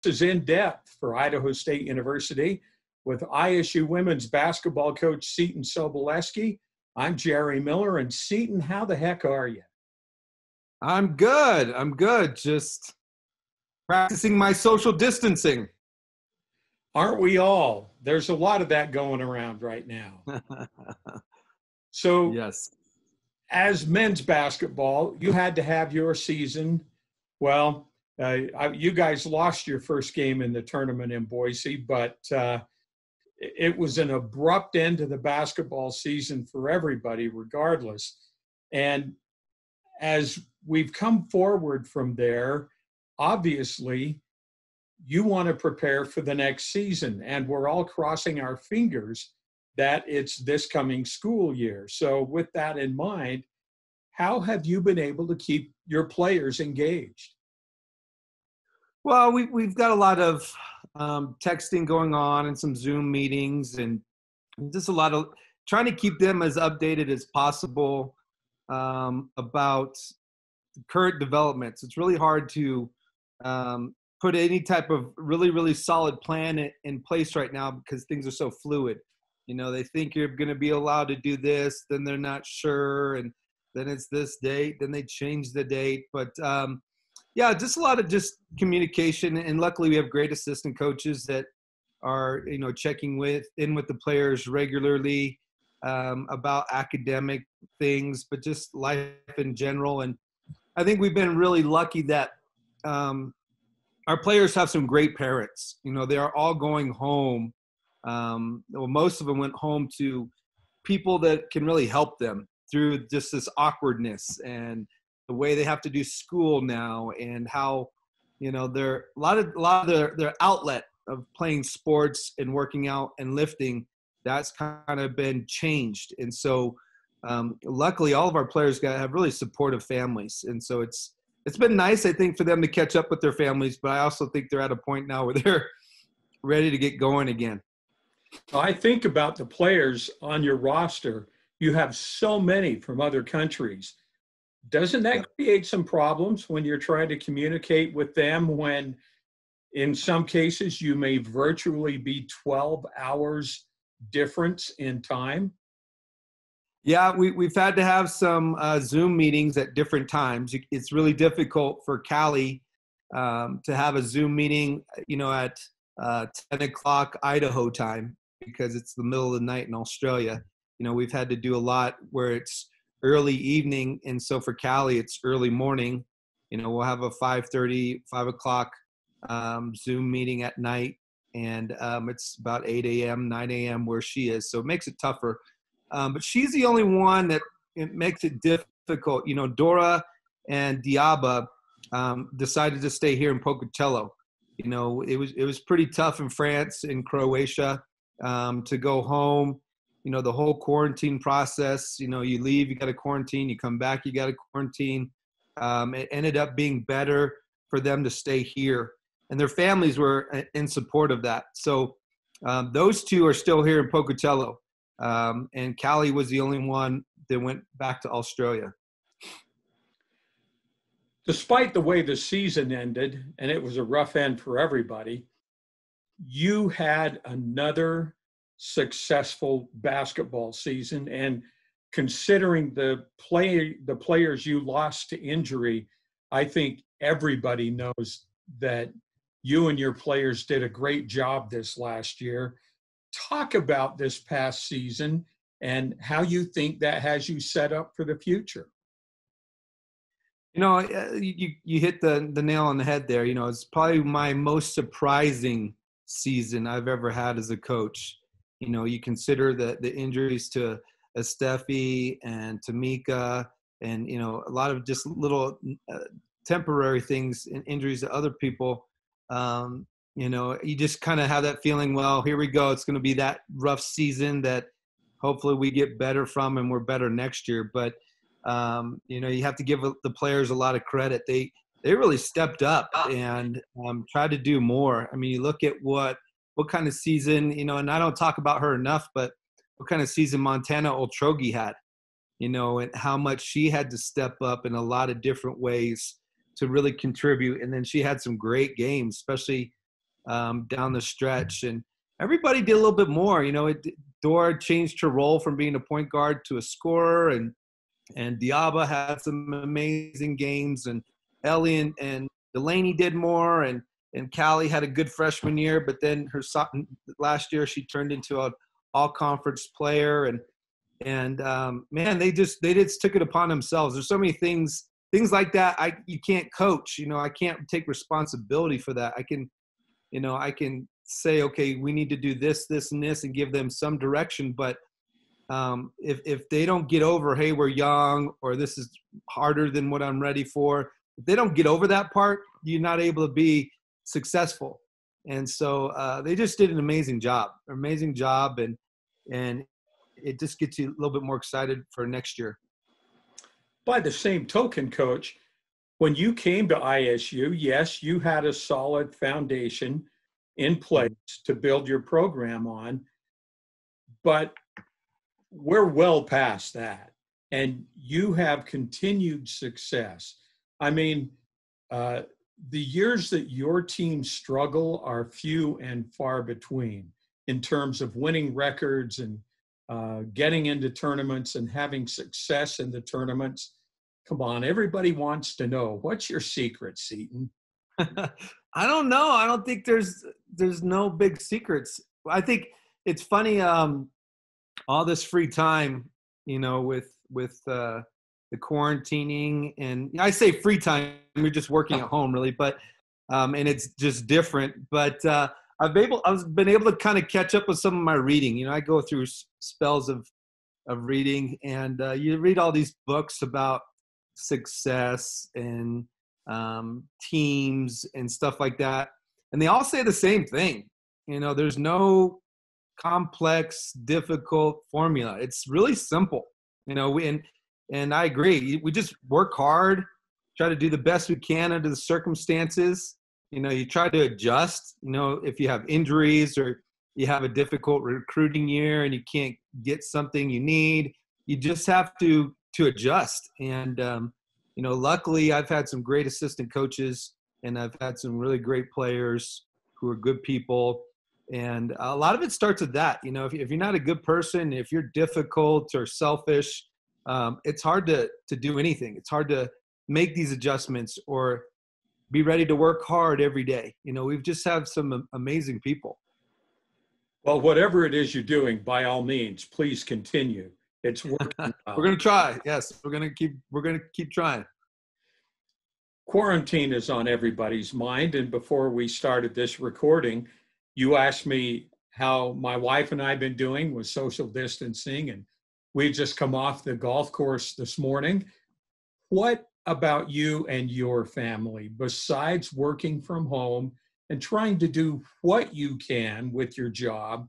is In Depth for Idaho State University with ISU women's basketball coach Seton Sobolewski. I'm Jerry Miller, and Seton, how the heck are you? I'm good. Just practicing my social distancing. Aren't we all? There's a lot of that going around right now. So, yes, as men's basketball, you had to have your season. Well, you guys lost your first game in the tournament in Boise, but it was an abrupt end to the basketball season for everybody, regardless. And as we've come forward from there, obviously, you want to prepare for the next season. And we're all crossing our fingers that it's this coming school year. So with that in mind, how have you been able to keep your players engaged? Well, we've got a lot of texting going on and some Zoom meetings and just a lot of trying to keep them as updated as possible about current developments. It's really hard to put any type of really solid plan in place right now because things are so fluid. You know, they think you're going to be allowed to do this, then they're not sure, and then it's this date, then they change the date. But yeah, just a lot of just communication, and luckily we have great assistant coaches that are, you know, checking in with the players regularly about academic things, but just life in general. And I think we've been really lucky that our players have some great parents. You know, they are all going home. Well, most of them went home to people that can really help them through just this awkwardness and the way they have to do school now, and how, you know, a lot of their outlet of playing sports and working out and lifting, that's kind of been changed. And so luckily all of our players have really supportive families. And so it's been nice, I think, for them to catch up with their families, but I also think they're at a point now where they're ready to get going again. I think about the players on your roster. You have so many from other countries. Doesn't that create some problems when you're trying to communicate with them when in some cases you may virtually be 12 hours difference in time? Yeah, we've had to have some Zoom meetings at different times. It's really difficult for Callie to have a Zoom meeting, you know, at 10 o'clock Idaho time because it's the middle of the night in Australia. You know, we've had to do a lot where it's early evening, and so for Callie, it's early morning. You know, we'll have a 5:30, 5 o'clock Zoom meeting at night, and it's about 8 a.m., 9 a.m. where she is, so it makes it tougher. But she's the only one that it makes it difficult. You know, Dora and Diaba decided to stay here in Pocatello. You know, it was pretty tough in France, in Croatia, to go home. You know, the whole quarantine process, you know, you leave, you got to quarantine, you come back, you got to quarantine. It ended up being better for them to stay here. And their families were in support of that. So those two are still here in Pocatello. And Callie was the only one that went back to Australia. Despite the way the season ended, and it was a rough end for everybody, you had another successful basketball season. And considering the players you lost to injury, I think everybody knows that you and your players did a great job this last year. Talk about this past season and how you think that has you set up for the future. You know, you hit the nail on the head there. You know, it's probably my most surprising season I've ever had as a coach. You know, you consider the injuries to Estefi and Tamika and, you know, a lot of just little temporary things and injuries to other people. You know, you just kind of have that feeling, well, here we go. It's going to be that rough season that hopefully we get better from and we're better next year. But, you know, you have to give the players a lot of credit. They really stepped up and tried to do more. I mean, you look at what kind of season, you know, and I don't talk about her enough, but what kind of season Montana Oltrogi had, you know, and how much she had to step up in a lot of different ways to really contribute. And then she had some great games, especially down the stretch, and everybody did a little bit more. Dora changed her role from being a point guard to a scorer, and Diaba had some amazing games, and Ellie and Delaney did more, and Callie had a good freshman year, but then last year she turned into an all-conference player, and man, they just took it upon themselves. There's so many things like that you can't coach. I can't take responsibility for that. I can say, okay, we need to do this, and this, and give them some direction. But if they don't get over, hey, we're young, or this is harder than what I'm ready for, if they don't get over that part, you're not able to be successful. And so they just did an amazing job, and it just gets you a little bit more excited for next year. By the same token, Coach, when you came to ISU, yes, you had a solid foundation in place to build your program on, but we're well past that, and you have continued success. I mean, the years that your team struggle are few and far between in terms of winning records and getting into tournaments and having success in the tournaments. Come on, everybody wants to know, what's your secret, Seton? I don't know. I don't think there's no big secrets. I think it's funny, all this free time, with the quarantining, and I say free time, you're just working at home really, but and it's just different. But I've been able to kind of catch up with some of my reading. I go through spells of reading, and you read all these books about success and teams and stuff like that, and they all say the same thing. There's no complex, difficult formula. It's really simple. And I agree. We just work hard, try to do the best we can under the circumstances. You try to adjust. If you have injuries or you have a difficult recruiting year and you can't get something you need, you just have to adjust. And luckily, I've had some great assistant coaches, and I've had some really great players who are good people. And a lot of it starts with that. If you're not a good person, if you're difficult or selfish, it's hard to do anything. It's hard to make these adjustments or be ready to work hard every day. We've just have some amazing people. Well, whatever it is you're doing, by all means, please continue. It's working well. We're going to try. Yes, we're going to keep trying. Quarantine is on everybody's mind. And before we started this recording, you asked me how my wife and I have been doing with social distancing, and we just come off the golf course this morning. What about you and your family, besides working from home and trying to do what you can with your job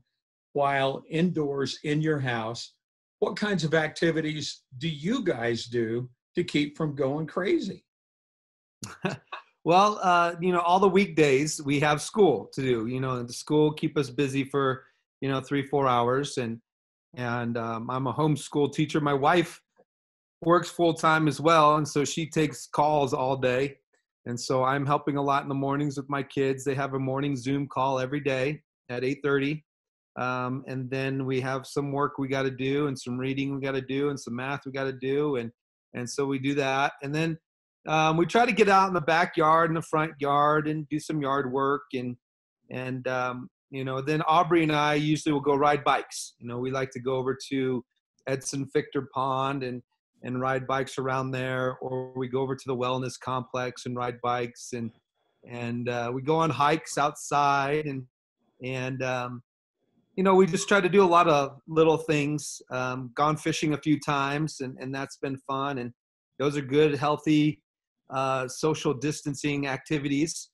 while indoors in your house? What kinds of activities do you guys do to keep from going crazy? Well, all the weekdays we have school to do. The school keep us busy for 3-4 hours, and I'm a homeschool teacher. My wife works full time as well, and so she takes calls all day, and so I'm helping a lot in the mornings with my kids. They have a morning Zoom call every day at 8:30, and then we have some work we got to do, and some reading we got to do, and some math we got to do, and so we do that, and then we try to get out in the backyard and the front yard and do some yard work, and then Aubrey and I usually will go ride bikes. We like to go over to Edson Fichter Pond and ride bikes around there, or we go over to the wellness complex and ride bikes, and we go on hikes outside, and we just try to do a lot of little things. Gone fishing a few times, and that's been fun, and those are good, healthy social distancing activities.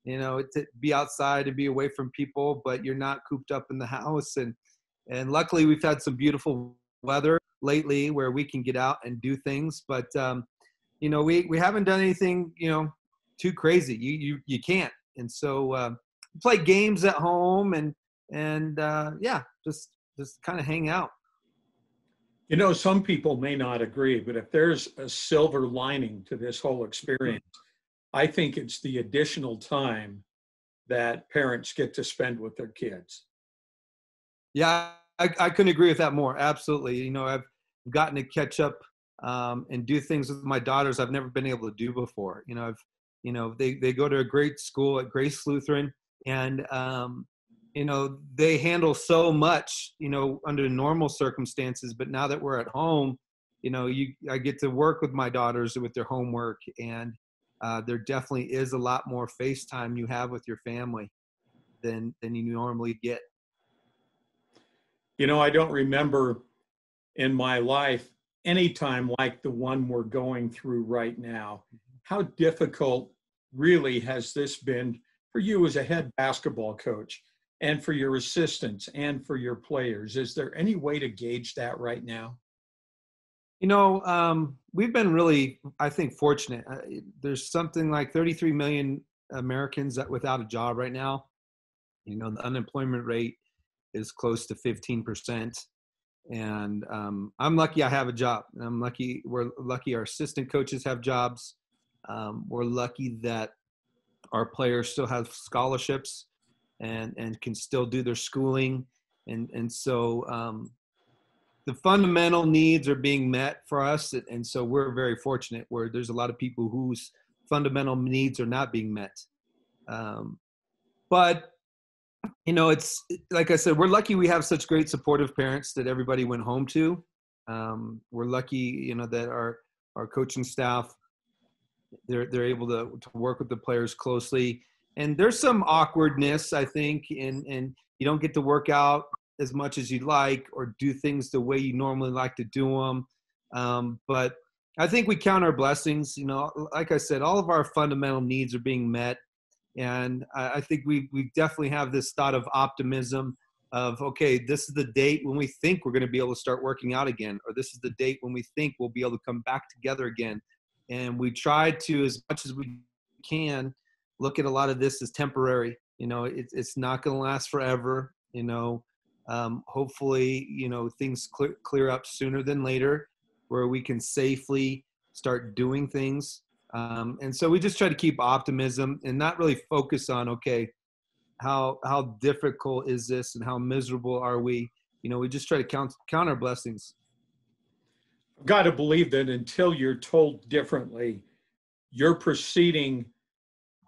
To be outside and be away from people, but you're not cooped up in the house. And luckily we've had some beautiful weather lately where we can get out and do things. But, we haven't done anything, too crazy. You can't. And so play games at home and just kind of hang out. Some people may not agree, but if there's a silver lining to this whole experience, I think it's the additional time that parents get to spend with their kids. Yeah, I couldn't agree with that more. Absolutely. I've gotten to catch up and do things with my daughters I've never been able to do before. They go to a great school at Grace Lutheran, and they handle so much, under normal circumstances. But now that we're at home, I get to work with my daughters with their homework, and there definitely is a lot more FaceTime you have with your family than you normally get. I don't remember in my life any time like the one we're going through right now. How difficult really has this been for you as a head basketball coach, and for your assistants and for your players? Is there any way to gauge that right now? We've been really, I think, fortunate. There's something like 33 million Americans without a job right now. The unemployment rate is close to 15%. And I'm lucky I have a job. We're lucky our assistant coaches have jobs. We're lucky that our players still have scholarships and can still do their schooling. And so the fundamental needs are being met for us. And so we're very fortunate, where there's a lot of people whose fundamental needs are not being met. But it's like I said, we're lucky we have such great supportive parents that everybody went home to. We're lucky, that our coaching staff, they're able to work with the players closely. And there's some awkwardness, I think, and you don't get to work out as much as you'd like or do things the way you normally like to do them. But I think we count our blessings. Like I said, all of our fundamental needs are being met. And I think we definitely have this thought of optimism of, okay, this is the date when we think we're going to be able to start working out again, or this is the date when we think we'll be able to come back together again. And we try to, as much as we can, look at a lot of this as temporary. It's not going to last forever. Hopefully, things clear up sooner than later, where we can safely start doing things. And so we just try to keep optimism and not really focus on, okay, how difficult is this and how miserable are we? We just try to count our blessings. I've got to believe that until you're told differently, you're proceeding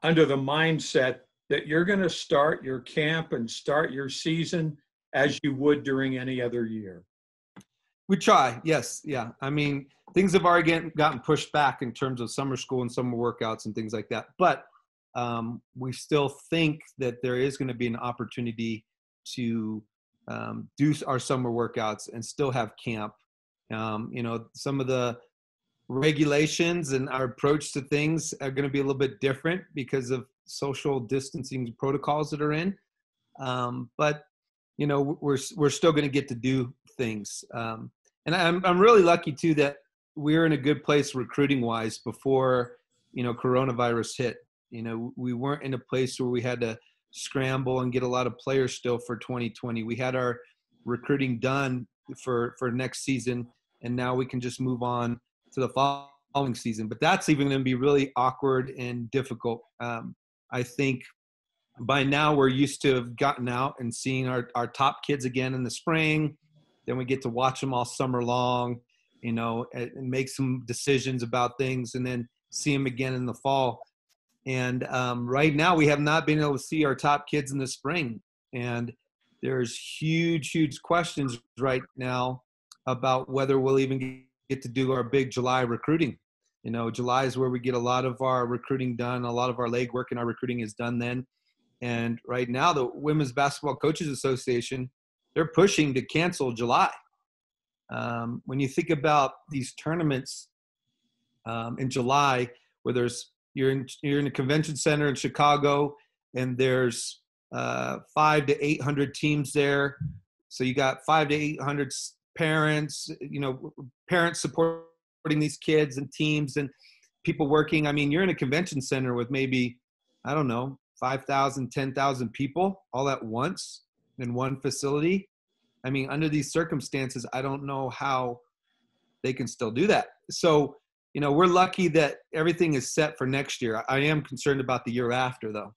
under the mindset that you're going to start your camp and start your season as you would during any other year. We try, yes, yeah. I mean, things have already gotten pushed back in terms of summer school and summer workouts and things like that. But we still think that there is going to be an opportunity to do our summer workouts and still have camp. Some of the regulations and our approach to things are going to be a little bit different because of social distancing protocols that are in. But we're still going to get to do things. And I'm really lucky too that we're in a good place recruiting wise before coronavirus hit. We weren't in a place where we had to scramble and get a lot of players still for 2020. We had our recruiting done for next season, and now we can just move on to the following season. But that's even going to be really awkward and difficult. I think by now we're used to have gotten out and seeing our top kids again in the spring. Then we get to watch them all summer long, and make some decisions about things, and then see them again in the fall. And right now we have not been able to see our top kids in the spring. And there's huge questions right now about whether we'll even get to do our big July recruiting. July is where we get a lot of our recruiting done. A lot of our legwork and our recruiting is done then. And right now the Women's Basketball Coaches Association, they're pushing to cancel July. When you think about these tournaments in July, where you're in a convention center in Chicago, and there's 500 to 800 teams there. So you got 500 to 800 parents, parents supporting these kids and teams and people working. I mean, you're in a convention center with maybe, 5,000, 10,000 people all at once in one facility. I mean, under these circumstances, I don't know how they can still do that. So, we're lucky that everything is set for next year. I am concerned about the year after, though.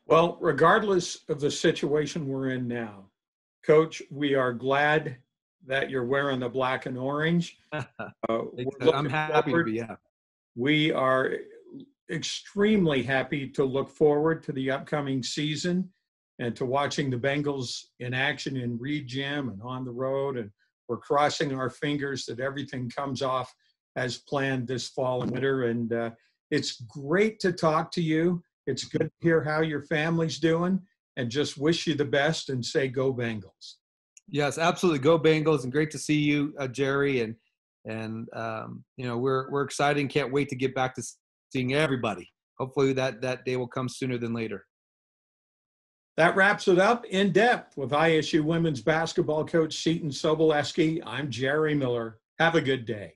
Well, regardless of the situation we're in now, Coach, we are glad that you're wearing the black and orange. We're I'm looking happy to forward. be. Yeah. We are extremely happy to look forward to the upcoming season and to watching the Bengals in action in Reed Gym and on the road. And we're crossing our fingers that everything comes off as planned this fall and winter. And it's great to talk to you. It's good to hear how your family's doing, and just wish you the best and say go Bengals. Yes, absolutely. Go Bengals, and great to see you, Jerry. And you know, we're excited and can't wait to get back to seeing everybody. Hopefully that day will come sooner than later. That wraps it up in depth with ISU women's basketball coach Seton Sobolewski. I'm Jerry Miller. Have a good day.